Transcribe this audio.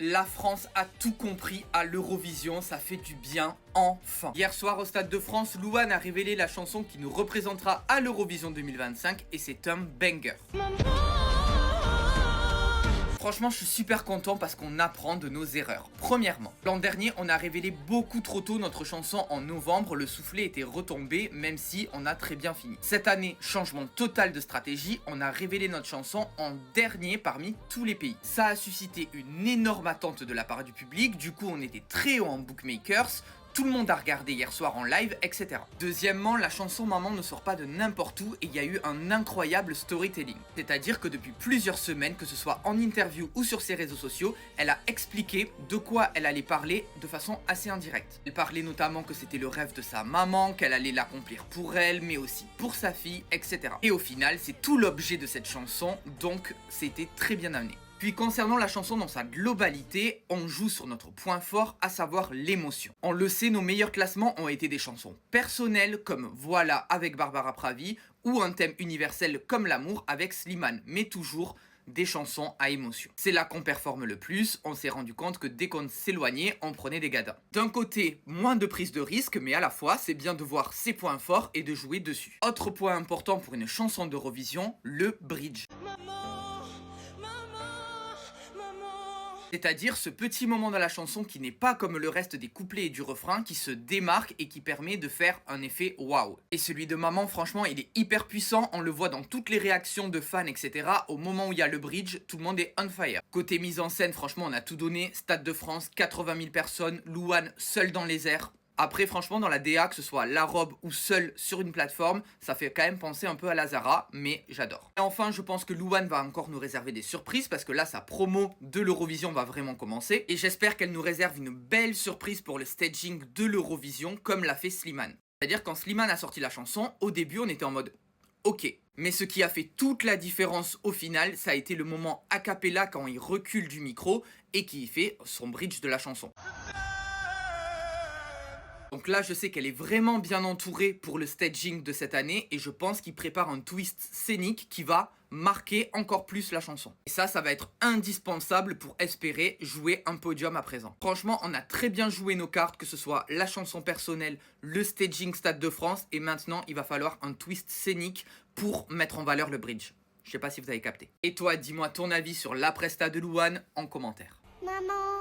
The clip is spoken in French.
La France a tout compris à l'Eurovision, ça fait du bien, enfin. Hier soir au Stade de France, Louane a révélé la chanson qui nous représentera à l'Eurovision 2025 et c'est un banger. Franchement, je suis super content parce qu'on apprend de nos erreurs. Premièrement, l'an dernier, on a révélé beaucoup trop tôt notre chanson en novembre, le soufflet était retombé, même si on a très bien fini. Cette année, changement total de stratégie, on a révélé notre chanson en dernier parmi tous les pays. Ça a suscité une énorme attente de la part du public, du coup on était très haut en bookmakers. Tout le monde a regardé hier soir en live, etc. Deuxièmement, la chanson Maman ne sort pas de n'importe où et il y a eu un incroyable storytelling. C'est-à-dire que depuis plusieurs semaines, que ce soit en interview ou sur ses réseaux sociaux, elle a expliqué de quoi elle allait parler de façon assez indirecte. Elle parlait notamment que c'était le rêve de sa maman, qu'elle allait l'accomplir pour elle, mais aussi pour sa fille, etc. Et au final, c'est tout l'objet de cette chanson, donc c'était très bien amené. Puis concernant la chanson dans sa globalité, on joue sur notre point fort, à savoir l'émotion. On le sait, nos meilleurs classements ont été des chansons personnelles comme Voilà avec Barbara Pravi ou un thème universel comme l'amour avec Slimane, mais toujours des chansons à émotion. C'est là qu'on performe le plus, on s'est rendu compte que dès qu'on s'éloignait, on prenait des gadins. D'un côté, moins de prise de risque, mais à la fois, c'est bien de voir ses points forts et de jouer dessus. Autre point important pour une chanson d'Eurovision, le bridge. C'est-à-dire ce petit moment dans la chanson qui n'est pas comme le reste des couplets et du refrain, qui se démarque et qui permet de faire un effet waouh. Et celui de Maman, franchement, il est hyper puissant, on le voit dans toutes les réactions de fans, etc. Au moment où il y a le bridge, tout le monde est on fire. Côté mise en scène, franchement, on a tout donné. Stade de France, 80 000 personnes, Louane seul dans les airs. Après, franchement, dans la DA, que ce soit la robe ou seul sur une plateforme, ça fait quand même penser un peu à Lazara, mais j'adore. Et enfin, je pense que Louane va encore nous réserver des surprises, parce que là, sa promo de l'Eurovision va vraiment commencer. Et j'espère qu'elle nous réserve une belle surprise pour le staging de l'Eurovision, comme l'a fait Slimane. C'est-à-dire, quand Slimane a sorti la chanson, au début, on était en mode ok. Mais ce qui a fait toute la différence au final, ça a été le moment a cappella quand il recule du micro et qui fait son bridge de la chanson. Donc là, je sais qu'elle est vraiment bien entourée pour le staging de cette année et je pense qu'il prépare un twist scénique qui va marquer encore plus la chanson. Et ça va être indispensable pour espérer jouer un podium à présent. Franchement, on a très bien joué nos cartes, que ce soit la chanson personnelle, le staging Stade de France et maintenant, il va falloir un twist scénique pour mettre en valeur le bridge. Je sais pas si vous avez capté. Et toi, dis-moi ton avis sur la presta de Louane en commentaire. Maman